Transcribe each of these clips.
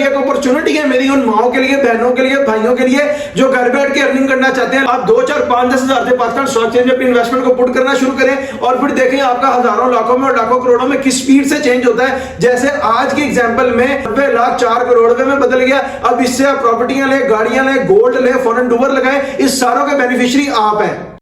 एक अपॉर्चुनिटी है मेरी उन माओ के लिए, बहनों के लिए, भाइयों के लिए जो घर बैठ के अर्निंग करना चाहते हैं। आप 2, 4, 5, 10 हजार से पाकिस्तान स्टॉक एक्सचेंज में अपनी इन्वेस्टमेंट को पुट करना शुरू करें और फिर देखें आपका हजारों, लाखों में और लाखों करोड़ों में किस स्पीड से चेंज होता है। जैसे आज की एग्जांपल में 90 लाख 4 करोड़ रुपए में बदल गया। अब इससे आप प्रॉपर्टियां ले, गाड़ियां ले, गोल्ड ले, फॉरेन डूबर लगाएं, इस सारों के बेनिफिशियरी आप हैं।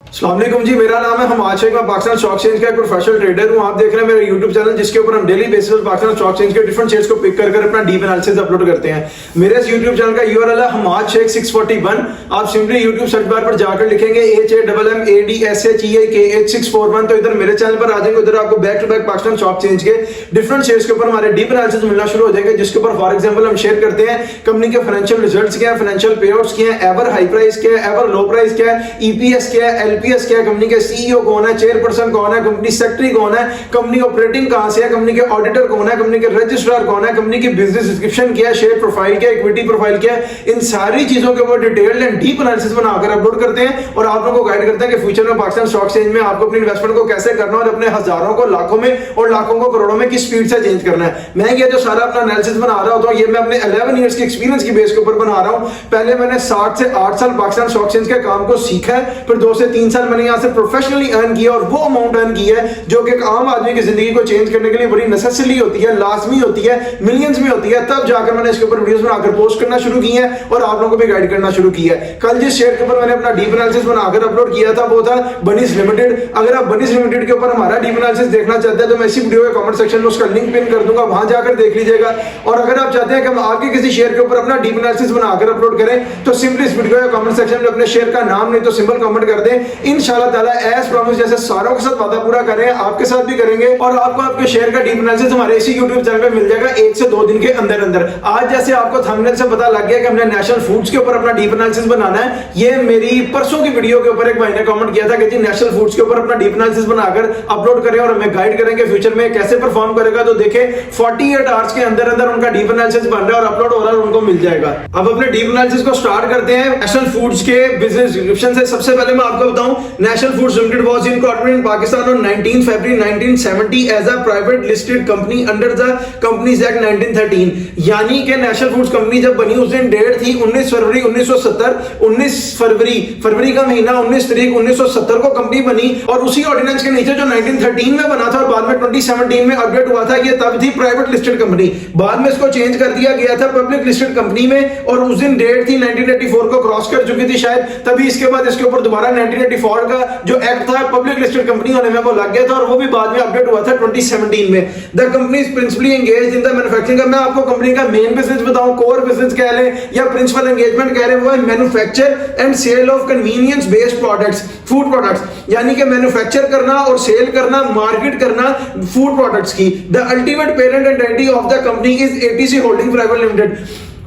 अस्सलाम वालेकुम जी, मेरा नाम है हमाद शेख, मैं पाकिस्तान स्टॉक एक्सचेंज का एक प्रोफेशनल ट्रेडर हूं। आप देख रहे हैं मेरा यूट्यूब चैनल जिसके ऊपर हम डेली बेसिस पर पाकिस्तान स्टॉक एक्सचेंज के डिफरेंट शेयर्स को पिक कर अपना डीप एनालिसिस अपलोड करते हैं। मेरे इस यूट्यूब चैनल का यूआरएल है हमाद शेख 641। आप सिंपली यूट्यूब सर्च बार पर जाकर लिखेंगे HAMMADSHEAKH641 तो इधर मेरे चैनल पर आ जाएंगे। उधर आपको back to back Pakistan stock exchange के डिफरेंट शेयर्स के ऊपर हमारे डीप एनालिसिस मिलना शुरू हो जाएंगे, जिसके ऊपर फॉर एग्जांपल हम शेयर करते हैं कंपनी के फाइनेंशियल रिजल्ट्स क्या है, फाइनेंशियल पेआउट्स क्या है, एवर हाई प्राइस क्या है, एवर लो प्राइस क्या है, ईपीएस क्या है, एलपीएस क्या है, कंपनी के सीईओ कौन है, चेयरपर्सन कौन है, कंपनी सेक्रेटरी कौन है, कंपनी ऑपरेटिंग कहां से है, कंपनी के ऑडिटर कौन है, कंपनी के रजिस्ट्रार कौन है, कंपनी की बिजनेस डिस्क्रिप्शन क्या है, शेयर प्रोफाइल क्या है, इक्विटी प्रोफाइल क्या है, इन सारी चीजों के ऊपर डिटेल्ड एंड डीप एनालिसिस बनाकर अपलोड करते हैं और आप लोगों को गाइड करते हैं कि फ्यूचर में पाकिस्तान स्टॉक एक्सचेंज में आपको अपनी इन्वेस्टमेंट को कैसे करना है और अपने हजारों को लाखों में और लाखों को करोड़ों में किस स्पीड से चेंज करना है। मैं ये जो सारा अपना एनालिसिस बना रहा होता हूं, ये मैं अपने 11 इयर्स के एक्सपीरियंस की बेस के ऊपर बना रहा हूं। पहले मैंने 7 से 8 साल पाकिस्तान स्टॉक एक्सचेंज के काम को सीखा है, फिर 2 से 3 साल मैंने यहां से प्रोफेशनली अर्न किया और वो अमाउंट अर्न की है जो कि एक आम आदमी की जिंदगी को चेंज करने के लिए बड़ी नेसेसरी होती है, लाजमी होती है, मिलियंस में होती है। तब जाकर मैंने इसके ऊपर वीडियोस बनाकर पोस्ट करना शुरू की है और आप लोगों को भी गाइड करना शुरू किया है। कल जिस शेयर के ऊपर मैंने अपना डीप एनालिसिस बनाकर अपलोड किया था वो था बनीस लिमिटेड। अगर आप बनीस लिमिटेड के ऊपर हमारा डीप एनालिसिस देखना चाहते हैं तो मैं इसी वीडियो के कमेंट सेक्शन में उसका लिंक पिन कर दूंगा, वहां जाकर देख लीजिएगा। और अगर आप चाहते हैं कि हम आपके किसी शेयर के ऊपर अपना डीप एनालिसिस बनाकर अपलोड करें तो सिंपली इस वीडियो के कमेंट सेक्शन में अपने शेयर का नाम नहीं तो सिंबल कमेंट कर दें। इंशाल्लाह ताला एज प्रॉमिस जैसे सारों के साथ वादा पूरा करें, आपके साथ भी करेंगे और आपको आपके शेयर का डीप एनालिसिस हमारे इसी YouTube चैनल पे मिल जाएगा 1 से 2 दिन के अंदर अंदर। आज जैसे आपको थंबनेल से पता लग गया कि हमने नेशनल फूड्स के ऊपर अपना डीप एनालिसिस बनाना है, ये मेरी परसों की वीडियो के ऊपर एक भाई ने कमेंट किया था कि जी नेशनल फूड्स के ऊपर अपना डीप एनालिसिस बनाकर अपलोड करें और हमें गाइड करेंगे फ्यूचर में कैसे परफॉर्म करेगा। तो देखें 48 आवर्स के अंदर अंदर उनका डीप एनालिसिस बन रहा है और अपलोड हो रहा है और उनको मिल जाएगा। अब अपने डीप एनालिसिस को स्टार्ट करते हैं नेशनल फूड्स के बिजनेस डिस्क्रिप्शन से। सबसे पहले मैं आपको बताऊं, National Foods Limited was incorporated in Pakistan on 19 February 1970 as a private listed company under the companies act 1913। यानी कि नेशनल फूड्स कंपनी जब बनी उस दिन डेट थी 19 फरवरी 1970। 19 फरवरी का महीना 19 तारीख 1970 को कंपनी बनी और उसी ऑर्डिनेंस के नीचे जो 1913 में बना था और बाद में 2017 में अपडेट हुआ था, ये तब थी प्राइवेट लिस्टेड कंपनी। बाद में इसको चेंज कर दिया गया था पब्लिक लिस्टेड कंपनी में और उस दिन डेट थी 1984 को क्रॉस कर चुकी थी शायद, तभी इसके बाद इसके ऊपर दोबारा 1984 का जो एक्ट था पब्लिक लिस्टेड कंपनी होने में वो लग गया था और वो भी बाद में अपडेट हुआ था 2017 में। The company is principally engaged in the manufacturing. मैं आपको कंपनी का मेन बिजनेस बताऊं, कोर बिजनेस कह लें या प्रिंसिपल एंगेजमेंट कह रहे हैं, वो है manufacture and sale of convenience based products, food products. यानी कि मैन्युफैक्चर करना और सेल करना, मार्केट करना फूड प्रोडक्ट्स की। The ultimate parent entity of the company is ATC holding private limited.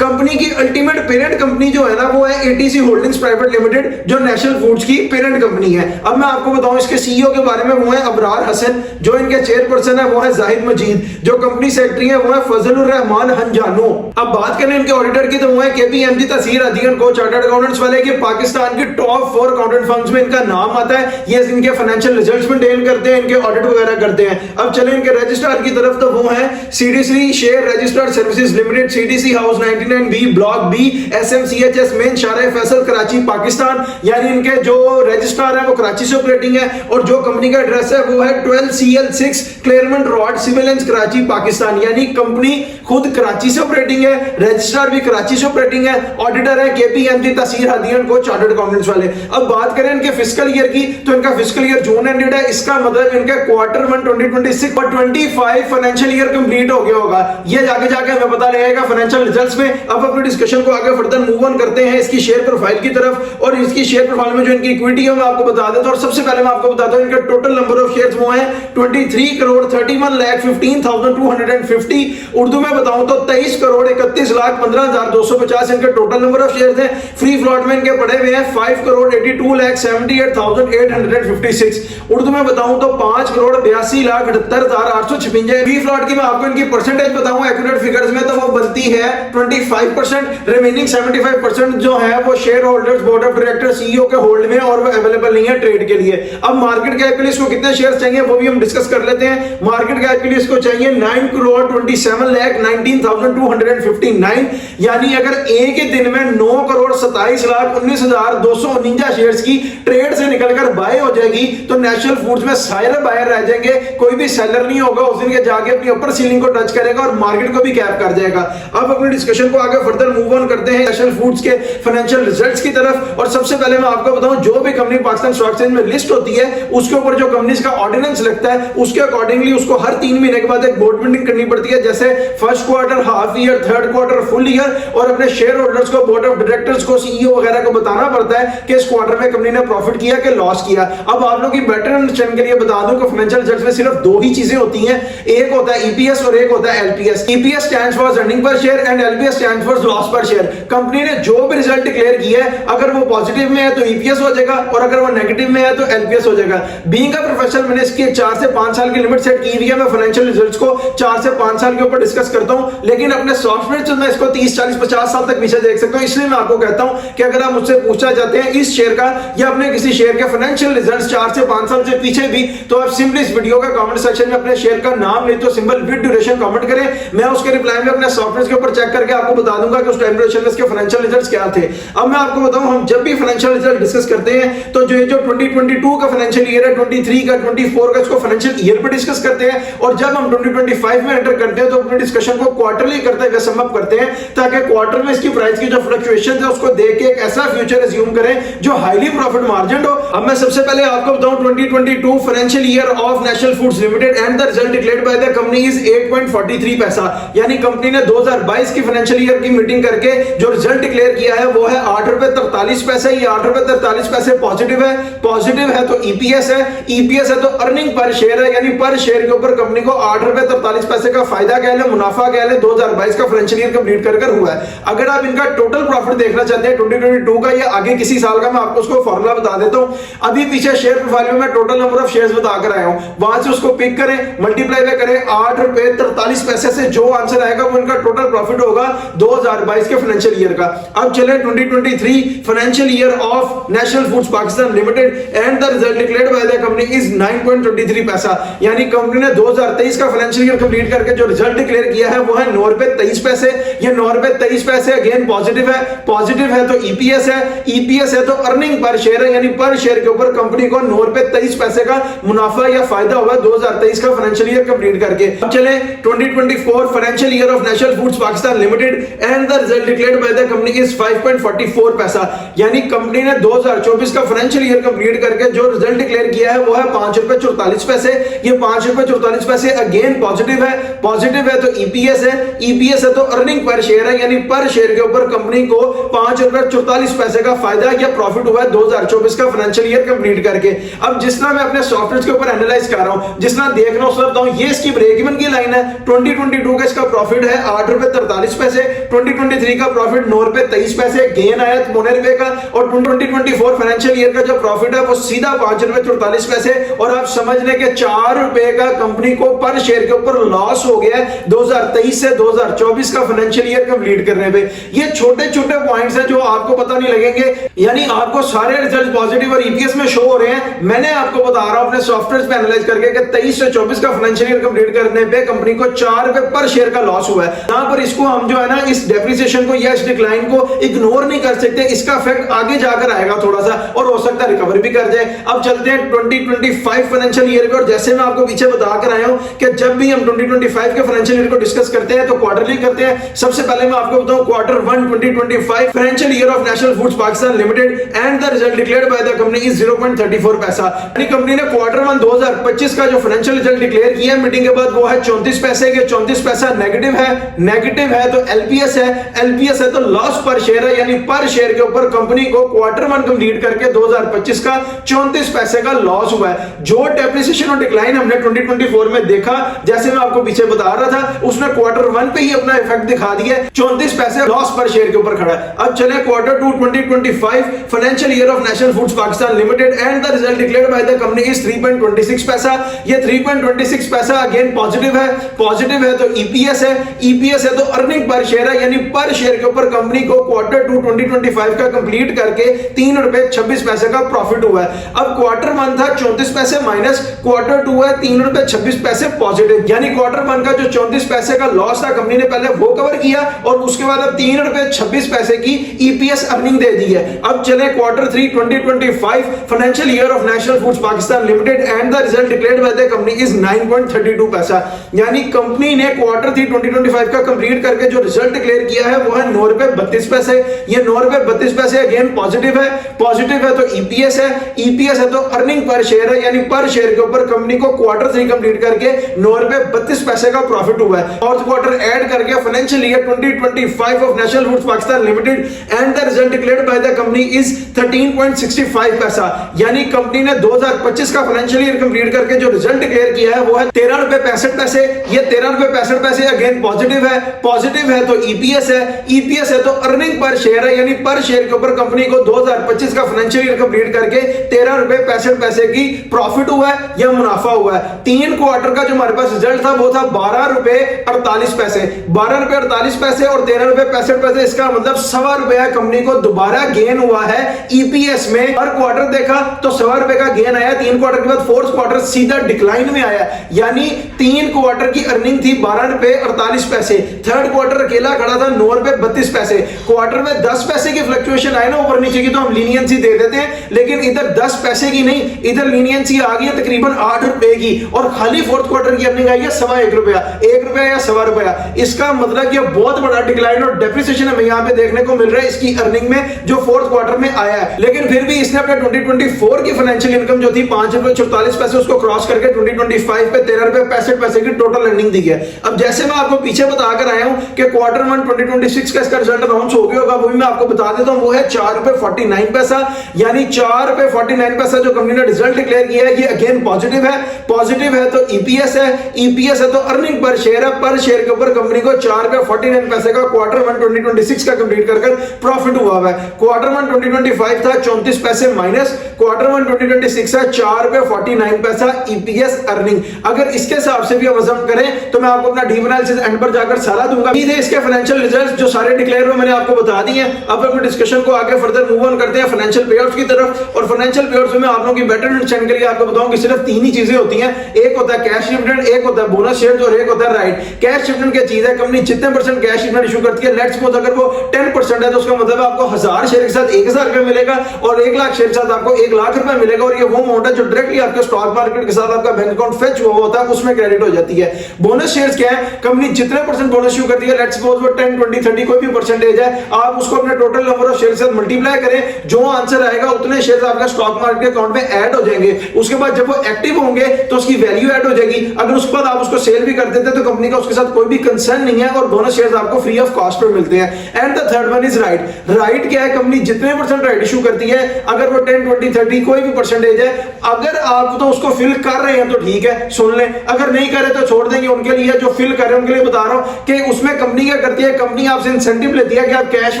Company की अल्टीमेट पेरेंट कंपनी जो है ना वो है एटीसी होल्डिंग्स प्राइवेट लिमिटेड, जो नेशनल फूड्स की पेरेंट कंपनी है। अब मैं आपको बताऊं इसके सीईओ के बारे में, वो है अबरार हसन। जो इनके चेयरपर्सन है वो है जाहिद मजीद। जो कंपनी सेक्रेटरी है वो है फजलुर रहमान हंजानो। अब बात करें इनके ऑडिटर की तो वो है केपीएमजी तसीर अदीन को चार्टर्ड अकाउंटेंट्स वाले के पाकिस्तान की टॉप 4 अकाउंटेंट फर्म्स में इनका नाम आता है। ये इनके फाइनेंशियल रिजल्ट्स मेंटेन करते हैं, इनके ऑडिट वगैरह करते हैं। अब चले इनके रजिस्ट्रार की तरफ तो वो है CDC share registered services limited, CDC house 99B block B SMCHS main Shahrah Faisal Karachi Pakistan. यानी इनके जो रजिस्ट्रार है वो कराची से ऑपरेटिंग है और जो कंपनी का एड्रेस है वो है 12CL6 Claremont Road civil Karachi Pakistan. यानी कंपनी खुद कराची से ऑपरेटिंग है, रजिस्ट्रार भी कराची से ऑपरेटिंग है, ऑडिटर है केपीएमजी तसीर हदीन को चार्टर्ड अकाउंटेंट्स वाले। अब बात करें इनके फिस्कल ईयर की तो इनका फिस्कल ईयर जून एंडेड है। इसका मतलब इनके क्वार्टर 1 2026 और 25 फाइनेंशियल ईयर कंप्लीट हो गया होगा। ये जाके हमें पता लगेगा फाइनेंशियल रिजल्ट्स में। अब अपने डिस्कशन को आगे फर्दर मूव ऑन करते हैं इसकी शेयर प्रोफाइल की तरफ और इसकी शेयर प्रोफाइल में जो इनकी इक्विटी है मैं आपको बता देता हूं। और सबसे पहले मैं आपको बताता हूं इनका टोटल नंबर ऑफ शेयर्स वो है 23,31,15,250। उर्दू में बताऊं तो 23,31,15,250 इनके टोटल नंबर ऑफ शेयर्स हैं। फ्री फ्लोट में इनके पड़े हुए हैं 5,82,78,856। उर्दू में बताऊं तो 5,82,78,856। फ्री फ्लोट की मैं आपको इनकी परसेंटेज बताऊं एक्यूरेट फिगर्स में तो वो बनती है 25 25%, रिमेनिंग 75% जो है वो share holders, board of director, CEO के होल्ड में और वो अवेलेबल नहीं है ट्रेड के लिए। अब मार्केट कैप के लिए इसको कितने शेयर चाहिए वो भी हम डिस्कस कर लेते हैं। मार्केट कैप के लिए इसको चाहिए 9,27,19,259, यानी अगर एक ही दिन में 9,27,19,249 शेयर्स की ट्रेड से निकलकर बाय हो जाएगी तो नेशनल फूड्स में सारे बायर रह जाएंगे, कोई भी सेलर नहीं होगा उस दिन के जाके अपनी अपर सीलिंग को टच करेगा और मार्केट को भी कैप कर जाएगा। अब अपनी डिस्कशन को आगे फर्दर मूव ऑन करते हैं नेशनल फूड्स के फाइनेंशियल रिजल्ट्स की तरफ। और सबसे पहले मैं आपको बताऊं, जो भी कंपनी पाकिस्तान स्टॉक एक्सचेंज में लिस्ट होती है उसके ऊपर जो कंपनीज का ऑर्डिनेंस लगता है उसके अकॉर्डिंगली उसको हर 3 महीने के बाद एक बोर्ड मीटिंग करनी पड़ती है, जैसे first quarter, half year, third quarter, full year, और अपने शेयर होल्डर्स को, बोर्ड ऑफ डायरेक्टर्स को, सीईओ वगैरह को बताना पड़ता है कि इस क्वार्टर में कंपनी ने प्रॉफिट किया कि लॉस किया। अब आप लोगों की बेटर अंडरस्टैंडिंग के लिए बता दूं कि फाइनेंशियल रिजल्ट्स में सिर्फ 2 ही चीजें होती हैं, एक होता है ईपीएस और एक होता है LPS. EPS stands for earning per share and LPS stands for loss पर शेयर। कंपनी ने जो भी रिजल्ट डिक्लेयर किया है अगर वो पॉजिटिव में है तो ईपीएस हो जाएगा और अगर वो नेगेटिव में है तो एलपीएस हो जाएगा। बीइंग अ प्रोफेशनल मैंने इसकी 4 से 5 साल की लिमिट सेट की हुई है। मैं फाइनेंशियल रिजल्ट्स को 4 से 5 साल के ऊपर डिस्कस करता हूं, लेकिन अपने सॉफ्टवेयर में इसको 30, 40, 50 साल तक पीछे देख सकता हूं। इसलिए मैं आपको कहता हूं कि अगर आप मुझसे पूछना चाहते हैं इस शेयर का या अपने किसी शेयर के फाइनेंशियल रिजल्ट्स 4 से 5 साल से पीछे भी, तो आप सिंपली इस वीडियो का कमेंट सेक्शन में अपने शेयर का नाम नहीं तो सिंबल विद ड्यूरेशन कमेंट करें। मैं उसके रिप्लाई में अपने सॉफ्टवेयर के ऊपर चेक करके आपको बता दूंगा कि उस टाइम ड्यूरेशन में इसके फाइनेंशियल रिजल्ट्स क्या थे। अब मैं आपको बताऊं, हम जब भी फाइनेंशियल रिजल्ट डिस्कस करते हैं तो जो 2022 का फाइनेंशियल ईयर है, 23 का, 24 का, इसको फाइनेंशियल ईयर पे डिस्कस करते हैं। और जब हम 2025 में एंटर करते हैं तो अपने डिस्कशन को क्वार्टरली करते हुए सम अप करते हैं, ताकि क्वार्टर में इसकी प्राइस की जो फ्लक्चुएशन है उसको देख के एक ऐसा फ्यूचर एज्यूम करें जो हाईली प्रॉफिट मार्जिन हो। अब मैं सबसे पहले आपको बताऊं 2022 financial year of national Foods limited and the result declared by the company is 8.43 पैसा, यानी कंपनी ने 2022 की फाइनेंशियल ईयर की मीटिंग करके जो रिजल्ट डिक्लेयर किया है वो है 8.43 रुपए। ये 8.43 रुपए पॉजिटिव है। पॉजिटिव है तो ईपीएस है, ईपीएस है तो अर्निंग पर शेयर है, यानी पर शेयर के ऊपर कंपनी को 8.43 रुपए का फायदा कह ले, मुनाफा कह ले, 2022 का फाइनेंशियल ईयर कंप्लीट कर हुआ है। अगर आप इनका टोटल प्रॉफिट देखना चाहते हैं 2022 का या आगे किसी साल का, मैं आपको उसको फॉर्मूला बता देता हूं। अभी पीछे शेयर प्रोफाइल में मैं टोटल नंबर ऑफ शेयर्स बताकर आया हूं, वहां से उसको पिक करें, मल्टीप्लाई करें 8.43 पैसे से, जो आंसर आएगा वो इनका टोटल प्रॉफिट होगा 2022 के फाइनेंशियल ईयर का। अब चले 2023 financial year of national foods Pakistan limited and the result declared by the company is 9.23 पैसा, यानी कंपनी ने 2023 का फाइनेंशियल ईयर कंप्लीट करके जो रिजल्ट डिक्लेयर किया है वो है 9 रुपए 23 पैसे। ये 9 रुपए 23 पैसे अगेन पॉजिटिव है। पॉजिटिव है तो ईपीएस है, ईपीएस है तो अर्निंग पर शेयर है, यानी पर शेयर के ऊपर कंपनी को 9 रुपए 23 पैसे का मुनाफा या फायदा हुआ 2023 का फाइनेंशियल ईयर कंप्लीट करके। अब चले 2024 financial year of national foods Pakistan limited and the result declared by the company is 5.44 पैसा, यानी कंपनी ने 2024 का फाइनेंशियल ईयर कंप्लीट करके जो रिजल्ट डिक्लेयर किया है वो है 5 रुपए 44 पैसे। ये 5 रुपए 44 पैसे अगेन पॉजिटिव है। पॉजिटिव है तो ईपीएस है, ईपीएस है तो अर्निंग पर शेयर है, यानी पर शेयर के ऊपर कंपनी को 5 रुपए 44 पैसे का फायदा या प्रॉफिट हुआ है 2024 का फाइनेंशियल ईयर कंप्लीट करके। अब जिस तरह मैं अपने सॉफ्टवेयर के ऊपर एनालाइज कर रहा हूं, जिस तरह देख रहा हूं उस तरह बताऊं, ये इसकी ब्रेक इवन की लाइन है। 2022 का इसका प्रॉफिट है 8 रुपए 43 पैसे, 2023 का प्रॉफिट 9 रुपए 23 पैसे, गेन आया 9 रुपए का, और 2024 फाइनेंशियल ईयर का जो प्रॉफिट है वो सीधा 5 रुपए 44 पैसे। और आप समझ लें कि 4 रुपए का कंपनी को पर शेयर के ऊपर लॉस हो गया 2023 से 2024 का फाइनेंशियल ईयर कंप्लीट करने पे। ये छोटे छोटे पॉइंट्स हैं जो आपको पता नहीं लगेंगे, यानी आपको सारे रिजल्ट पॉजिटिव और ईपीएस में शो हो रहे हैं। मैंने आपको बता रहा हूं अपने सॉफ्टवेयर पे एनालाइज करके कि 23 से 24 का फाइनेंशियल ईयर कंप्लीट करने पे कंपनी को 4 रुपए पर शेयर का लॉस हुआ है। यहां पर इसको हम जो है ना, इस डेप्रिसिएशन को या इस डिक्लाइन को इग्नोर नहीं कर सकते, इसका इफेक्ट आगे जाकर आएगा थोड़ा सा, और हो सकता है रिकवर भी कर जाए। अब चलते हैं 2025 फाइनेंशियल ईयर पे, और जैसे मैं आपको पीछे बताकर आया हूं कि जब भी हम 2025 के फाइनेंशियल ईयर को डिस्कस करते हैं तो क्वार्टरली करते हैं। सबसे पहले मैं आपको बताऊं quarter 1 2025 financial year of national foods Pakistan limited and the result declared by the company is 0.34 पैसा, यानी कंपनी ने क्वार्टर 1 2025 का जो फाइनेंशियल रिजल्ट डिक्लेयर किया है मीटिंग के बाद वो है 34 पैसे के। 34 पैसा नेगेटिव है, नेगेटिव है तो एलपीएस है, एलपीएस है तो लॉस पर शेयर है, यानी पर शेयर के ऊपर कंपनी को क्वार्टर 1 कंप्लीट करके 2025 का 34 पैसे का लॉस हुआ है। जो डेप्रिसिएशन और डिक्लाइन हमने 2024 में देखा, जैसे मैं आपको पीछे बता रहा था, उसने क्वार्टर 1 पे ही अपना इफेक्ट दिखा दिया, 34 पैसे लॉस पर शेयर के ऊपर खड़ा है। अब चले quarter 2 2025 financial year of national foods Pakistan limited and the result declared by the company is 3.26 पैसा। ये 3.26 पैसा अगेन पॉजिटिव है। पॉजिटिव है तो ईपीएस है, ईपीएस है तो अर्निंग पर शेयर है, यानी पर शेयर के ऊपर कंपनी को क्वार्टर 2 2025 का कंप्लीट करके 3 रुपए 26 पैसे का प्रॉफिट हुआ है। अब क्वार्टर 1 था 34 पैसे माइनस, क्वार्टर 2 है 3 रुपए 26 पैसे पॉजिटिव, यानी क्वार्टर 1 का जो 34 पैसे का लॉस था कंपनी ने पहले वो कवर किया और उसके बाद अब 3 रुपए 26 पैसे की ईपीएस अर्निंग दे दी है। अब चले quarter 3 2025 financial year of national foods Pakistan limited and the result declared by the company is 9.32 पैसा, यानी कंपनी ने क्वार्टर 3 2025 का कंप्लीट करके जो रिजल्ट डिक्लेयर किया है वो है 9 रुपए 32 पैसे। ये 9 रुपए 32 पैसे अगेन पॉजिटिव है, पॉजिटिव है तो ईपीएस है, ईपीएस है तो अर्निंग पर शेयर है, यानी पर शेयर के ऊपर कंपनी को क्वार्टर 3 कंप्लीट करके 9 रुपए 32 पैसे का प्रॉफिट हुआ है। फोर्थ क्वार्टर ऐड करके financial year 2025 of national foods Pakistan limited and the result declared by the company is 13.65 पैसा, यानी कंपनी ने 2025 का फाइनेंशियल ईयर कंप्लीट करके जो रिजल्ट डिक्लेयर किया है वो है 13 रुपए 65 पैसे। ये 13 रुपए 65 पैसे अगेन पॉजिटिव है, पॉजिटिव है तो ईपीएस है, ईपीएस है तो अर्निंग पर शेयर है, यानी पर शेयर के ऊपर कंपनी को 2025 का फाइनेंशियल ईयर कंप्लीट करके 13 रुपए 65 पैसे की प्रॉफिट हुआ है या मुनाफा हुआ है। 3 क्वार्टर का जो हमारे पास रिजल्ट था वो था 12 रुपए 48 पैसे, 12 रुपए 48 पैसे और 13 रुपए 65 पैसे, इसका मतलब 1.25 रुपया कंपनी को दोबारा गेन हुआ है ईपीएस में। हर क्वार्टर देखा तो 1.25 रुपए का गेन आया, 3 क्वार्टर के बाद फोर्थ क्वार्टर सीधा डिक्लाइन में आया, यानी 3 क्वार्टर की अर्निंग थी 12 रुपए 48 पैसे, थर्ड क्वार्टर अकेला खड़ा था 9 रुपए 32 पैसे। क्वार्टर में 10 पैसे की फ्लक्चुएशन आए ना ऊपर नीचे की तो हम लीनियंसी दे देते हैं, लेकिन इधर 10 पैसे की नहीं, इधर लीनियंसी आ गई है तकरीबन 8 रुपए की और खाली फोर्थ क्वार्टर की अर्निंग आई है 1.25 रुपया, 1 रुपया या 1.25 रुपया। इसका मतलब ये बहुत बड़ा डिक्लाइन और डेप्रिसिएशन हमें यहाँ पे देखने को मिल रहा है इसकी अर्निंग में जो फोर्थ क्वार्टर में आया है। लेकिन फिर भी इसने अपने 2024 की फाइनेंशियल इनकम जो थी 5 रुपए 44 पैसे उसको क्रॉस करके 2025 पे 13 रुपए 65 पैसे की टोटल अर्निंग दी है। अब जैसे मैं आपको पीछे बताकर आया हूं कि क्वार्टर 1 2026 का इसका रिजल्ट अनाउंस हो गया होगा, वो भी मैं आपको बता देता हूं, वो है 4 रुपए 49 पैसा, यानी 4 रुपए 49 पैसा जो कंपनी ने रिजल्ट डिक्लेयर किया है ये अगेन पॉजिटिव है, पॉजिटिव है तो ईपीएस है, ईपीएस है तो अर्निंग पर शेयर है, पर शेयर के ऊपर कंपनी को 4 रुपए 49 पैसे का क्वार्टर 1 2026 का कंप्लीट कर प्रॉफिट हुआ है। क्वार्टर 1 2025 था 34 पैसे माइनस, क्वार्टर 1 2026 है 4 रुपए 49 पैसा ईपीएस अर्निंग। अगर इसके हिसाब से भी अवजम करें तो मैं आपको अपना डीप एनालिसिस एंड पर जाकर सारा दूंगा। ये इसके फाइनेंशियल रिजल्ट्स जो सारे डिक्लेयर हुए मैंने आपको बता दिए हैं। अब अपने डिस्कशन को आगे फर्दर मूव ऑन करते हैं फाइनेंशियल पेआउट्स की तरफ। और फाइनेंशियल पेआउट्स में आप लोगों की बेटर अंडरस्टैंडिंग के लिए आपको बताऊं कि सिर्फ 3 ही चीजें होती हैं, एक होता है कैश डिविडेंड, एक होता है बोनस शेयर्स और एक होता है राइट। कैश डिविडेंड क्या चीज है, कंपनी जितने % कैश डिविडेंड इशू करती है, लेट्स सपोज अगर वो 10% है तो उसका मतलब आपको 1000 शेयर के साथ 1000 रुपए मिलेगा और 1 लाख शेयर के साथ आपको 1 लाख रुपए मिलेगा और ये वो अमाउंट है जो डायरेक्टली आपके स्टॉक मार्केट के साथ आपका बैंक अकाउंट फेच हुआ होता है उसमें क्रेडिट हो जाती है। बोनस शेयर्स क्या है, कंपनी जितने % बोनस इशू करती है, लेट्स सपोज वो 10 20 30 कोई भी परसेंटेज है, आप उसको अपने टोटल नंबर ऑफ शेयर के साथ मल्टीप्लाई करें, जो आंसर आएगा उतने शेयर्स आपके स्टॉक मार्केट अकाउंट में ऐड हो जाएंगे। उसके बाद जब वो एक्टिव होंगे तो उसकी वैल्यू ऐड हो जाएगी। अगर उसके बाद आप उसको सेल भी कर देते तो कंपनी का उसके साथ कोई भी कंसर्न नहीं है और बोनस शेयर्स आपको फ्री ऑफ कॉस्ट पे मिलते हैं। And the third one is right. Right क्या है, कंपनी जितने % राइट इशू करती है, अगर वो 10 20 30 कोई भी परसेंटेज है, अगर आप तो उसको फिल कर रहे हैं तो ठीक है सुन लें, अगर नहीं कर रहे तो छोड़ देंगे। उनके लिए जो फिल कर रहे हैं उनके लिए बता रहा हूं कि उसमें कंपनी क्या करती है, कंपनी आपसे इंसेंटिव लेती है कि आप कैश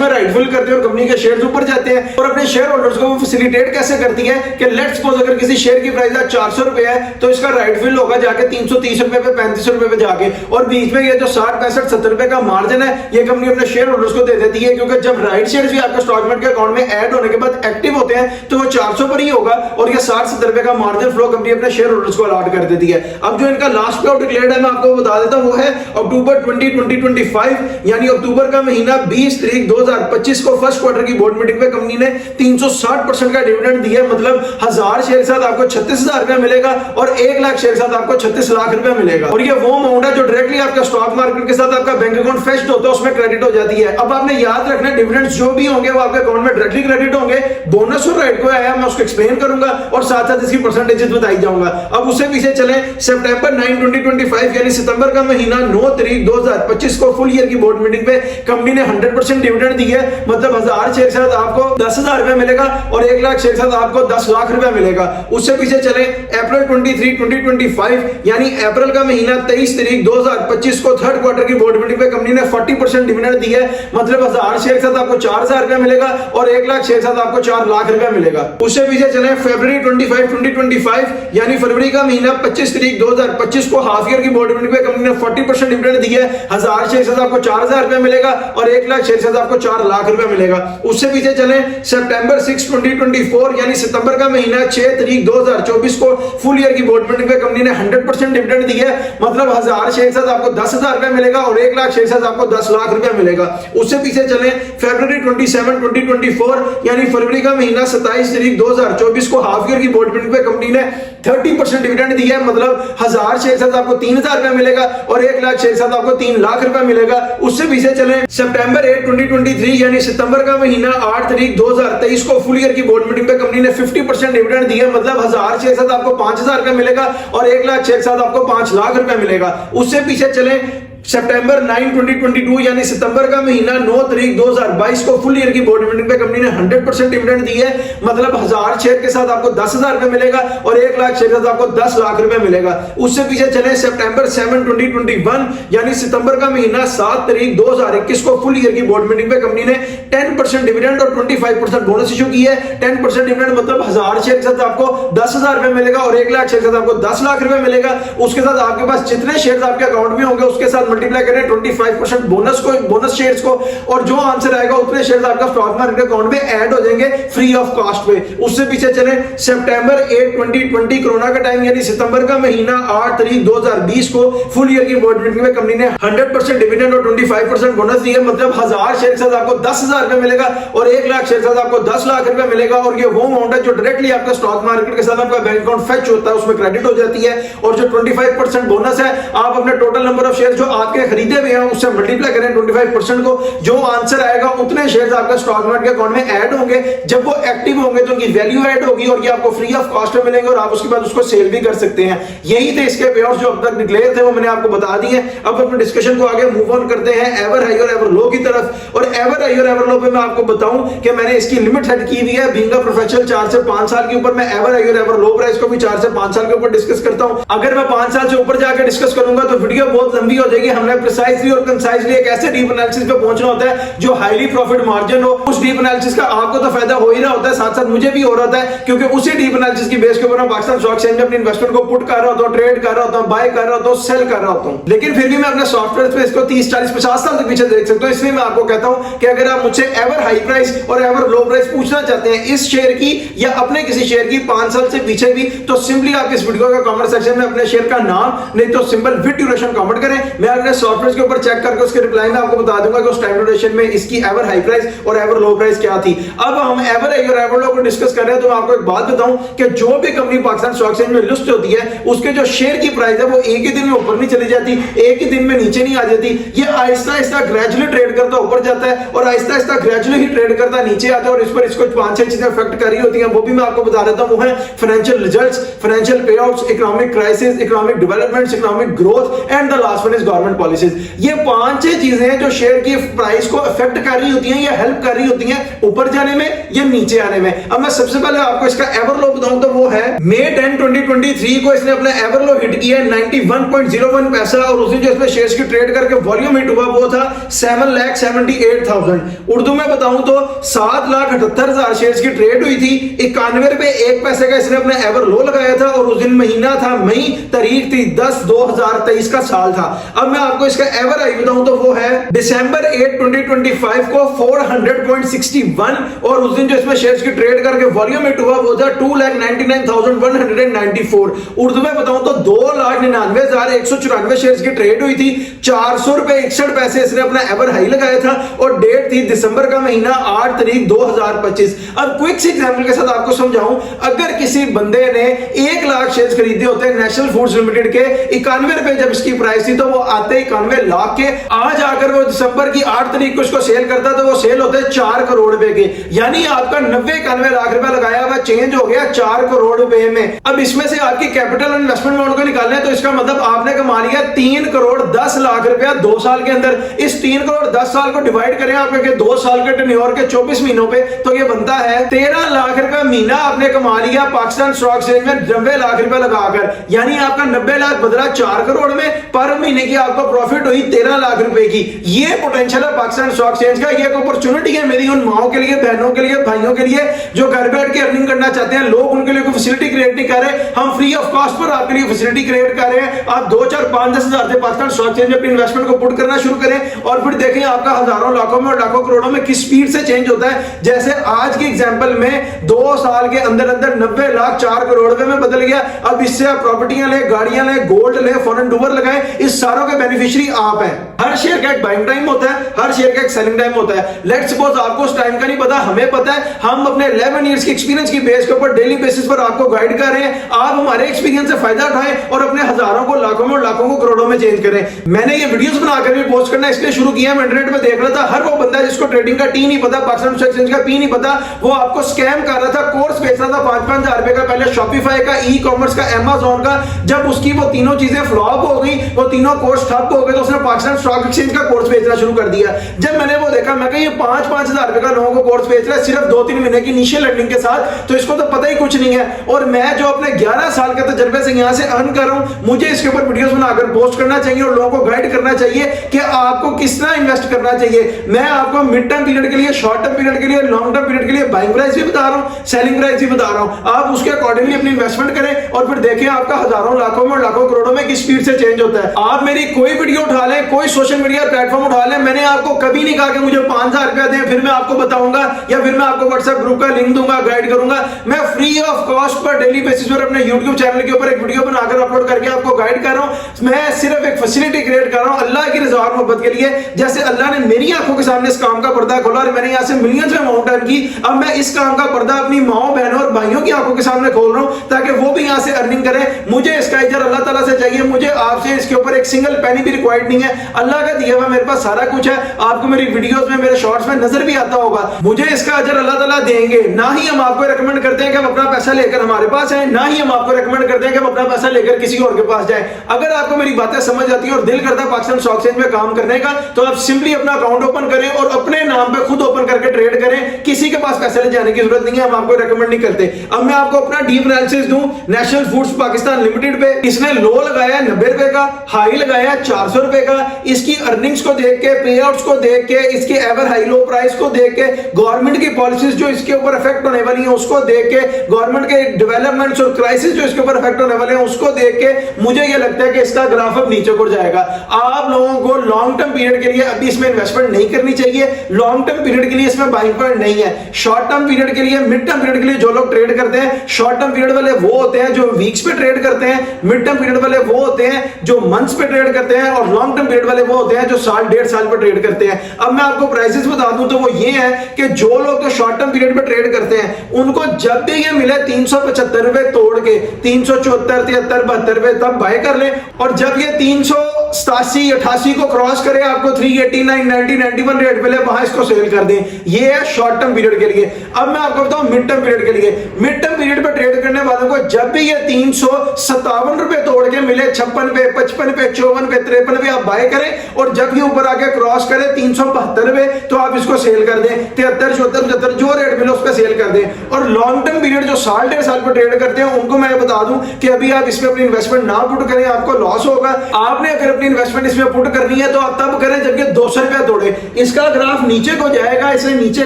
में राइट फिल करते हो और कंपनी के शेयर्स ऊपर जाते हैं। और अपने शेयर होल्डर्स को फैसिलिटेट कैसे करती है कि लेट्स सपोज अगर किसी शेयर की प्राइस 400 रुपए है तो इसका राइट फिल होगा जाके 330 रुपए पे 35 रुपए पे जाके, और बीच में ये जो 60 65 70 रुपए का मार्जिन है ये कंपनी अपने शेयर होल्डर्स को दे देती है, क्योंकि जब राइट शेयर्स भी आपके स्टॉक मार्केट के अकाउंट में ऐड होने के बाद एक्टिव होते हैं तो वो 400 पर ही होगा और ये 60 70 रुपए का मार्जिन फ्लो कंपनी अपने शेयर होल्डर्स को अलॉट कर देती है। अब जो इनका लास्ट पे आउट डिक्लेयर्ड है मैं आपको बता देता हूं, वो है अक्टूबर 2025, यानी अक्टूबर का महीना 20 तारीख 2025 को फर्स्ट क्वार्टर की बोर्ड मीटिंग पे कंपनी ने 360% का डिविडेंड दिया, मतलब 1000 शेयर के साथ आपको 36,000 रुपए मिलेगा और 1 लाख शेयर के साथ आपको 36 लाख रुपए मिलेगा। और ये वो अमाउंट है जो डायरेक्टली आपका स्टॉक मार्केट के साथ आपका बैंक अकाउंट फेच्ड होता है, उसमें क्रेडिट हो जाती है। अब आपने याद रखना डिविडेंड्स जो भी होंगे वो आपके अकाउंट में डायरेक्टली क्रेडिट होंगे। बोनस और राइट को आया मैं उसको एक्सप्लेन करूंगा और साथ साथ इसकी परसेंटेजेस बताई जाऊंगा। अब उससे पीछे चलें, सितंबर 9 2025 यानी सितंबर का महीना 9 तारीख 2025 को फुल ईयर की बोर्ड मीटिंग पे कंपनी ने 100% डिविडेंड दी है, मतलब 1000 शेयर के साथ आपको 10,000 रुपए मिलेगा और 1 लाख शेयर के साथ आपको 10 लाख रुपए मिलेगा। उससे पीछे चले अप्रैल 23 2025 यानी अप्रैल का महीना 23 तारीख 2025 को थर्ड क्वार्टर की बोर्ड मीटिंग पे कंपनी ने 40% डिविडेंड दी है, मतलब 1000 शेयर के साथ आपको 4000 रुपए मिलेगा और 1 लाख शेयर के साथ आपको 4 लाख रुपए मिलेगा। उससे पीछे चले फरवरी 25 2025 यानी फरवरी का महीना 25 तारीख 2025 को हाफ ईयर की बोर्ड मीटिंग पे कंपनी ने 40% डिविडेंड दी है, 1000 शेयर के साथ आपको 4,000 रुपए मिलेगा और 1 लाख शेयर के साथ आपको 4 लाख रुपए मिलेगा। उससे पीछे चले सितंबर 6 2024 यानी सितंबर का महीना 6 तारीख 2024 को फुल ईयर की बोर्ड मीटिंग पे कंपनी ने 100% डिविडेंड दी है, मतलब 1000 शेयर के साथ आपको 10,000 रुपए मिलेगा और 1 लाख शेयर के साथ आपको 10 लाख रुपए मिलेगा। उससे पीछे चले फरवरी 27 2024 यानी फरवरी का महीना 27 तारीख 2024 को हाफ ईयर की बोर्ड मीटिंग पे कंपनी ने 30% डिविडेंड दिया है, मतलब 1000 शेयर के साथ आपको 3,000 रुपए मिलेगा और 1 लाख शेयर के साथ आपको 3 लाख रुपए मिलेगा। उससे पीछे चले सितंबर 8 2023 यानी सितंबर का महीना 8 तारीख 2023 को फुल ईयर की बोर्ड मीटिंग पे कंपनी ने 50% डिविडेंड दिया है, मतलब 1000 शेयर के साथ आपको 5,000 रुपए मिलेगा और 1 लाख शेयर के साथ आपको 5 लाख रुपए मिलेगा। उससे पीछे चले सितंबर 9 2022 यानी सितंबर का महीना 9 तारीख 2022 को फुल ईयर की बोर्ड मीटिंग पे कंपनी ने 100% डिविडेंड दी है, मतलब 1000 शेयर के साथ आपको 10,000 रुपए मिलेगा और 1 लाख शेयर के साथ आपको 10 लाख रुपए मिलेगा। उससे पीछे चले सितंबर 7 2021 यानी सितंबर का महीना 7 तारीख 2021 को फुल ईयर की बोर्ड मीटिंग पे कंपनी ने 10% डिविडेंड और 25% बोनस इशू की है। 10% डिविडेंड मतलब 1000 शेयर के साथ आपको 10,000 रुपए मिलेगा और 1 लाख शेयर के साथ आपको 10 लाख रुपए मिलेगा। उसके साथ आपके पास जितने शेयर आपके अकाउंट में होंगे उसके साथ मल्टीप्लाई करें 25% बोनस शेयर्स को और जो आंसर आएगा उतने शेयर्स आपका स्टॉक मार्केट अकाउंट में ऐड हो जाएंगे फ्री ऑफ कॉस्ट पे। उससे पीछे चले सितंबर 8 2020 कोरोना का टाइम यानी सितंबर का महीना 8 तारीख 2020 को फुल ईयर की बोर्ड मीटिंग में कंपनी ने 100% डिविडेंड और 25% बोनस दिया, मतलब 1000 शेयर के साथ आपको 10,000 रुपए मिलेगा और 1 लाख शेयर के साथ आपको 10 लाख रुपए मिलेगा। और ये वो अमाउंट है जो डायरेक्टली आपका स्टॉक मार्केट के साथ आपका बैंक अकाउंट फेच होता है, उसमें क्रेडिट हो जाती है। और जो 25% बोनस है आप अपने टोटल नंबर ऑफ शेयर जो आपके खरीदे हुए हैं उससे मल्टीप्लाई करें 25% को, जो आंसर आएगा उतने शेयर्स आपका स्टॉक मार्केट के अकाउंट में ऐड होंगे। जब वो एक्टिव होंगे तो उनकी वैल्यू ऐड होगी और ये आपको फ्री ऑफ कॉस्ट में मिलेंगे और आप उसके बाद उसको सेल भी कर सकते हैं। यही थे इसके पेआउट्स जो अब तक डिक्लेयर थे, वो मैंने आपको बता दिए। अब अपने डिस्कशन को आगे मूव ऑन करते हैं एवर हाई और एवर लो की तरफ। और एवर हाई और एवर लो पे मैं आपको बताऊं कि मैंने इसकी लिमिट सेट की हुई है। बीइंग अ प्रोफेशनल 4 से 5 साल के ऊपर मैं एवर हाई और एवर लो प्राइस को भी 4 से 5 साल के ऊपर डिस्कस करता हूं। अगर मैं 5 साल से ऊपर जाकर डिस्कस करूंगा तो वीडियो बहुत लंबी हो जाएगी। हमने प्रिसाइसली और कंसाइजली एक ऐसे डीप एनालिसिस पे पहुंचना होता है जो हाईली प्रॉफिट मार्जिन हो। उस डीप एनालिसिस का आपको तो फायदा हो ही रहा होता है, साथ साथ मुझे भी हो रहा है, क्योंकि उसी डीप एनालिसिस की बेस के ऊपर मैं पाकिस्तान स्टॉक एक्सचेंज में अपनी इन्वेस्टमेंट को पुट कर रहा होता हूं, ट्रेड कर रहा होता हूं, बाय कर रहा होता हूं, सेल कर रहा होता हूं। लेकिन फिर भी मैं अपने सॉफ्टवेयर पे इसको 30 40 50 साल तक पीछे देख सकता हूं। इसलिए मैं आपको कहता हूं कि अगर आप मुझसे एवर हाई प्राइस और एवर लो प्राइस पूछना चाहते हैं इस शेयर की या अपने किसी शेयर की 5 साल से पीछे भी, तो सिंपली आप इस वीडियो का कमेंट सेक्शन में अपने शेयर का नाम नहीं तो सिंपल विद ड्यूरेशन कमेंट करें। मैं अपने सॉफ्टवेयर के ऊपर चेक करके उसके रिप्लाई में आपको बता दूंगा कि उस टाइम ड्यूरेशन में इसकी एवर हाई प्राइस और एवर लो प्राइस क्या थी। अब हम एवर हाई और एवर लो को डिस्कस कर रहे हैं तो मैं आपको एक बात बताऊं कि जो भी कंपनी पाकिस्तान स्टॉक एक्सचेंज में लिस्ट होती है उसके जो शेयर की प्राइस है वो एक ही दिन में ऊपर नहीं चली जाती, एक ही दिन में नीचे नहीं आ जाती। ये आहिस्ता आहिस्ता ग्रेजुअली ट्रेड करता ऊपर जाता है और आहिस्ता आहिस्ता ग्रेजुअली ही ट्रेड करता नीचे आता है और इस पर इसको 5-6 चीजें इफेक्ट कर रही होती हैं, वो भी मैं आपको बता देता हूं। वो है financial results, financial पेआउट्स, economic crisis, economic developments, economic growth and the last one is government policies. ये 5-6 चीजें हैं जो शेयर की प्राइस को इफेक्ट कर रही होती हैं या हेल्प कर रही होती हैं ऊपर जाने में या नीचे आने में। अब मैं सबसे पहले आपको इसका एवर लो बताऊं तो वो है मई 10 2023 को इसने अपना एवर लो हिट किया 91.01 पैसा और उसी जो इसमें शेयर्स की ट्रेड करके वॉल्यूम हिट हुआ वो था 7,78,000। उर्दू में बताऊं तो 7,78,000 शेयर्स की ट्रेड हुई थी। 91 रुपए 1 पैसे का इसने अपना एवर लो लगाया था और उस दिन महीना था मई, तारीख थी 10/2023 का साल था। अब मैं आपको इसका एवर हाई बताऊं तो वो है दिसंबर 8 2025 को 400.61 और उस दिन जो इसमें शेयर्स की ट्रेड करके वॉल्यूम हिट हुआ वो था 2,99,194। उर्दू में बताऊं तो 2,99,194 शेयर्स की ट्रेड हुई थी। 400 रुपए 61 पैसे इसने अपना एवर हाई लगाया था और डेट थी दिसंबर का महीना 8 तारीख 2025। अब क्विक सी एग्जांपल के साथ आपको समझाऊं, अगर किसी बंदे ने 1 लाख शेयर्स खरीदे होते हैं नेशनल फूड्स लिमिटेड के 91 रुपए जब इसकी प्राइस थी तो वो आते 91 लाख के, आज आकर वो दिसंबर की 8 तारीख को इसको सेल करता तो वो सेल होते 4 करोड़ रुपए के, यानी आपका 90-91 लाख रुपए लगाया हुआ चेंज हो गया 4 करोड़ रुपए में। अब इसमें से आपकी कैपिटल और इन्वेस्टमेंट अमाउंट को निकालना है तो इसका मतलब आपने कमा लिया 3 करोड़ 10 लाख रुपया 2 साल के अंदर। इस 3 करोड़ 10 साल को डिवाइड करें आपके 2 साल के टेन्योर के 24 महीनों पे तो ये बनता है 13 लाख रुपया महीना आपने कमा लिया पाकिस्तान स्टॉक एक्सचेंज में 90 लाख रुपया लगाकर, यानी आपका 90 लाख बदला 4 करोड़ में, पर महीने की आपको आपको प्रॉफिट हुई 13 लाख रुपए की। ये पोटेंशियल है पाकिस्तान स्टॉक एक्सचेंज का, ये एक अपॉर्चुनिटी है मेरी उन माओ के लिए, बहनों के लिए, भाइयों के लिए जो घर बैठ के अर्निंग करना चाहते हैं। लोग उनके लिए कोई फैसिलिटी क्रिएट नहीं कर रहे, हम फ्री ऑफ कॉस्ट पर आपके लिए फैसिलिटी क्रिएट कर रहे हैं। आप 2, 4, 5, 10 हजार से पाकिस्तान स्टॉक एक्सचेंज में अपनी इन्वेस्टमेंट को पुट करना शुरू करें और फिर देखें आपका हजारों, लाखों में और लाखों करोड़ों में किस स्पीड से चेंज होता है। जैसे आज की एग्जांपल में 2 साल के अंदर अंदर 90 लाख 4 करोड़ रुपए में बदल गया। अब इससे आप प्रॉपर्टियां ले, गाड़ियां ले, गोल्ड ले, फॉरेन डूबर लगाए, इस सारों के बेनिफिशियरी आप हैं। हर शेयर का एक बाइंग टाइम होता है, हर शेयर का एक सेलिंग टाइम होता है। लेट्स सपोज आपको उस टाइम का नहीं पता, हमें पता है। हम अपने 11 इयर्स की एक्सपीरियंस की बेस के ऊपर डेली बेसिस पर आपको गाइड कर रहे हैं। आप हमारे एक्सपीरियंस से फायदा उठाएं और अपने हजारों को, लाखों में और लाखों को करोड़ों में चेंज करें। मैंने ये वीडियोस बनाकर भी पोस्ट करना इसलिए शुरू किया, मैं इंटरनेट में देख रहा था हर वो बंदा जिसको ट्रेडिंग का टी नहीं पता, पाकिस्तान स्टॉक एक्सचेंज का पी नहीं पता, वो आपको स्कैम कर रहा था, कोर्स बेच रहा था 5-5 हजार रुपए का, पहले शॉपिफाई का, ई कॉमर्स का, अमेज़न का। जब उसकी वो तीनों चीजें फ्लॉप हो गई, वो तीनों कोर्स ठप हो गए, तो उसने पाकिस्तान स्टॉक एक्सचेंज का कोर्स बेचना शुरू कर दिया। जब मैंने वो देखा, मैं कहा ये 5-5 हजार रुपए का लोगों को कोर्स बेच रहा है सिर्फ 2-3 महीने की इनिशियल लर्निंग के साथ, तो इसको तो पता ही कुछ नहीं है। और मैं जो अपने 11 साल के तजर्बे से यहां से अर्न कर रहा हूं, मुझे इसके ऊपर वीडियोस बनाकर पोस्ट करना चाहिए और लोगों को गाइड करना चाहिए कि आपको किस तरह इन्वेस्ट करना चाहिए। मैं आपको मिड टर्म पीरियड के लिए, शॉर्ट टर्म पीरियड के लिए, लॉन्ग टर्म पीरियड के लिए बाइंग प्राइस भी बता रहा हूं, सेलिंग प्राइस भी बता रहा हूं। आप उसके अकॉर्डिंगली अपनी इन्वेस्टमेंट करें और फिर देखें आपका हजारों, लाखों में और लाखों करोड़ों में किस स्पीड से चेंज होता है। आप मेरी कोई वीडियो उठा लें, कोई सोशल मीडिया प्लेटफॉर्म उठा लें, मैंने आपको कभी नहीं कहा कि मुझे 5,000 रुपया दें फिर मैं आपको बताऊंगा या फिर मैं आपको व्हाट्सएप ग्रुप का लिंक दूंगा, गाइड करूंगा। मैं free of cost per daily basis पर अपने यूट्यूब चैनल के ऊपर एक वीडियो बनाकर अपलोड करके आपको गाइड कर रहा हूं। मैं सिर्फ एक फैसिलिटी क्रिएट कर रहा हूं अल्लाह की रजा और मोहब्बत के लिए। जैसे अल्लाह ने मेरी आंखों के सामने इस काम का पर्दा खोला और मैंने यहां से मिलियंस में अमाउंट अर्न की, अब मैं इस काम का पर्दा अपनी माओ, बहनों और भाइयों की आंखों के सामने खोल रहा हूं ताकि वो भी यहां से अर्निंग करें। मुझे इसका इजर अल्लाह ताला से चाहिए, मुझे आपसे इसके ऊपर एक सिंगल पेनी भी रिक्वायर्ड नहीं है। अल्लाह का दिया हुआ मेरे पास सारा कुछ है। आपको मेरी वीडियोस में, मेरे शॉर्ट्स में नजर भी आता होगा। मुझे इसका अजर अल्लाह ताला देंगे। ना ही हम आपको रेकमेंड करते हैं कि हम अपना पैसा लेकर हमारे पास आए, ना ही हम आपको रेकमेंड करते हैं कि हम अपना पैसा लेकर किसी और के पास जाए। अगर आपको मेरी बातें समझ आती है और दिल करता है पाकिस्तान स्टॉक एक्सचेंज में काम करने का, तो आप सिंपली अपना अकाउंट ओपन करें और अपने नाम पे खुद ओपन करके ट्रेड करें। किसी के पास पैसे ले जाने की जरूरत नहीं है, हम आपको रेकमेंड नहीं करते। अब मैं आपको अपना डीप एनालिसिस दूं नेशनल फूड्स पाकिस्तान लिमिटेड पे। इसने लो लगाया 90 रुपए का, हाई लगाया 400 रुपए का। इसकी अर्निंग्स को देख के, पे आउट्स को देख के, इसके एवर हाई लो प्राइस को देख के, गवर्नमेंट की पॉलिसीज जो इसके ऊपर इफेक्ट होने वाली है उसको देख के, गवर्नमेंट के डेवलपमेंट्स और क्राइसिस जो इसके ऊपर इफेक्ट होने वाले हैं उसको देख के मुझे ये लगता है कि इसका ग्राफ अब नीचे को जाएगा। आप लोगों को लॉन्ग टर्म पीरियड के लिए अभी इसमें इन्वेस्टमेंट नहीं करनी चाहिए। लॉन्ग टर्म पीरियड के लिए इसमें बाइंग पॉइंट नहीं है। शॉर्ट टर्म पीरियड के लिए, मिड टर्म पीरियड के लिए जो लोग ट्रेड करते हैं, शॉर्ट टर्म पीरियड वाले वो होते हैं जो वीक्स पे ट्रेड करते हैं, मिड टर्म पीरियड वाले वो होते हैं जो मंथ्स पे ट्रेड करते हैं, और लॉन्ग टर्म पीरियड वाले वो होते हैं जो साल, 1.5 साल पे ट्रेड करते हैं। अब मैं आपको प्राइसेस बता दूं तो वो ये है कि जो लोग तो शॉर्ट टर्म पीरियड पे ट्रेड करते हैं उनको जब भी ये मिले 375 रुपए तोड़ के 374, 73, 72 रुपए तब बाय कर ले, और जब ये 387, 88 को क्रॉस करे आपको 389, 90, 91 रेट पे ले, वहां इसको सेल कर दें। ये है शॉर्ट टर्म पीरियड के लिए। अब मैं आपको बताऊं मिड टर्म पीरियड के लिए। मिड टर्म पीरियड पे ट्रेड करने वालों को जब भी ये 357 रुपए तोड़ के मिले 56 पे, 55 पे, 54 पे, 53 पे आप बाय करें, और जब ये ऊपर आके क्रॉस करे 372 रुपए तो आप इसको सेल कर दें। 73, 74, 75 जो रेट मिले उस पर सेल कर दें। और लॉन्ग टर्म पीरियड जो साल, 1.5 साल पर ट्रेड करते हैं उनको मैं बता दूं कि अभी आप इसमें अपनी इन्वेस्टमेंट ना पुट करें, आपको लॉस होगा। आपने अगर अपनी इन्वेस्टमेंट इसमें पुट करनी है तो आप तब करें जब ये 200 रुपया तोड़े। इसका ग्राफ नीचे को जाएगा, इसलिए नीचे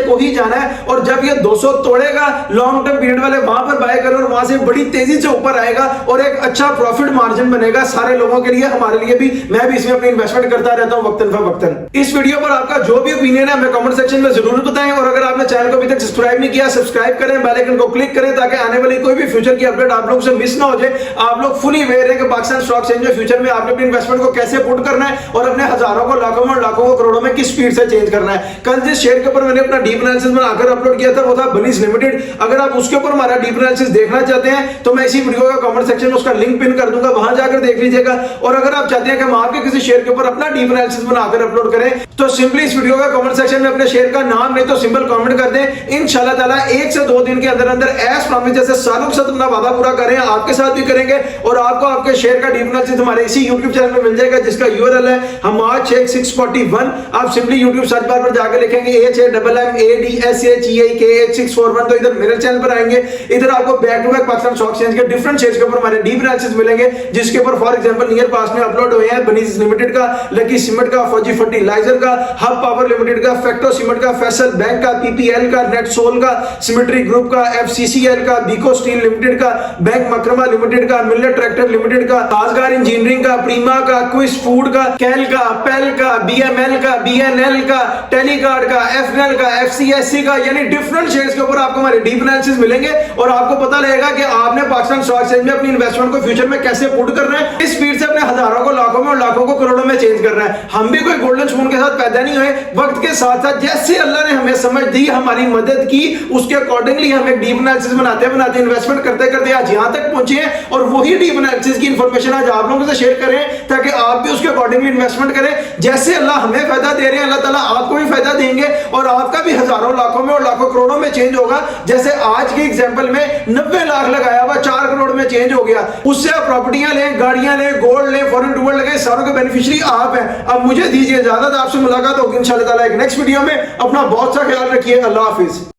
को ही जाना है, और जब ये 200 तोड़ेगा लॉन्ग टर्म पीरियड वाले वहां पर बाय करें और वहां से बड़ी तेजी से ऊपर आएगा और एक अच्छा प्रॉफिट मार्जिन बनेगा सारे लोगों के लिए, हमारे लिए भी। मैं भी इसमें अपनी इन्वेस्टमेंट करता रहता हूं वक्तन फवक्तन। इस वीडियो पर आपका जो भी ओपिनियन है हमें कमेंट सेक्शन में जरूर बताएं, और अगर आपने चैनल को अभी तक सब्सक्राइब नहीं किया, सब्सक्राइब करें, बेल आइकन को क्लिक करें ताकि आने वाली कोई भी फ्यूचर की अपडेट आप लोगों से मिस ना हो जाए। आप लोग फुली अवेयर है कि पाकिस्तान स्टॉक एक्सचेंज में फ्यूचर में आपने अपनी इन्वेस्टमेंट को कैसे पुट करना है और अपने हजारों को, लाखों में, लाखों को, करोड़ों में किस स्पीड से चेंज करना है। कल जिस शेयर के ऊपर मैंने अपना डीप एनालिसिस बनाकर अपलोड किया था वो था बनीज लिमिटेड। अगर आप उसके ऊपर हमारा डीप एनालिसिस देखना चाहते हैं तो मैं इसी वीडियो का कमेंट सेक्शन में उसका लिंक पिन कर दूंगा, वहां जाकर देख लीजिएगा। और अगर आप चाहते हैं कि हम आपके किसी शेयर के ऊपर अपना डीप एनालिसिस बनाकर अपलोड करें तो सिंपली इस वीडियो का कमेंट सेक्शन में अपने शेयर का नाम नहीं तो सिंबल कमेंट कर दें। इंशाल्लाह ताला 1 से 2 दिन के अंदर अंदर एज प्रॉमिस जैसे सालों के साथ अपना वादा पूरा करें, आपके साथ भी करेंगे, और आपको आपके शेयर का डीप एनालिसिस हमारे इसी YouTube चैनल में मिल जाएगा जिसका URL है हमाद शेख 641। आप सिंपली YouTube सर्च बार पर जाकर आगे लिखेंगे HAMMADSHEIK8641, तो इधर मेरे चैनल पर आएंगे। इधर आपको back to back Pakistan stock exchange के डिफरेंट शेयर्स के ऊपर हमारे डीप एनालिसिस मिलेंगे, जिसके ऊपर फॉर एग्जांपल नियर पास में अपलोड हुए हैं बनीज लिमिटेड का, लकी सीमेंट का, फौजी फर्टिलाइजर का, हब पावर लिमिटेड का, फैक्टो सीमेंट का, फैसल बैंक का, पीपीएल का, नेटसोल का, सिमेट्री ग्रुप का, एफसीसीएल का, बीको स्टील लिमिटेड का, बैंक मकरमा लिमिटेड का, मिलर ट्रैक्टर लिमिटेड का, ताजगार इंजीनियरिंग का, प्रीमा का, क्विस फूड का, कैल का, पेल का, बीएमएल का, बीएनएल का, टेलीगार्ड का, एफएनएल का, एफसीएससी का, यानी डिफरेंट शेयर्स के ऊपर आपको हमारे डीप एनालिसिस मिलेंगे और आपको पता लगेगा कि आपने पाकिस्तान स्टॉक एक्सचेंज में अपनी इन्वेस्टमेंट को फ्यूचर में कैसे पुट करना है, इस स्पीड से अपने हजारों को लाखों में और लाखों को करोड़ों में चेंज करना है। हम भी कोई गोल्डन स्पून के साथ पैदा नहीं हुए, वक्त के साथ साथ जैसे अल्लाह ने हमें समझ दी, हमारी मदद की, उसके अकॉर्डिंगली हम एक डीप एनालिसिस बनाते बनाते इन्वेस्टमेंट करते करते आज यहां तक पहुंचे हैं और वही डीप एनालिसिस की इंफॉर्मेशन आज आप लोगों से शेयर करें ताकि आप भी उसके अकॉर्डिंगली इन्वेस्टमेंट करें। जैसे अल्लाह हमें फायदा दे रहे हैं, अल्लाह ताला आपको भी फायदा देंगे और आपका भी हजारों लाखों में और लाखों करोड़ों में चेंज होगा। जैसे आज के एग्जांपल में 90 लाख लगाया हुआ 4 करोड़ में चेंज हो गया, उससे आप प्रॉपर्टियां लें, गाड़ियां लें, गोल्ड लें, फॉरेन टूर लगे, सारों के बेनिफिशियरी आप हैं। अब मुझे दीजिए इजाजत, आपसे मुलाकात होगी इंशाल्लाह ताला एक नेक्स्ट वीडियो में। अपना बहुत सा ख्याल रखिए, अल्लाह हाफिज।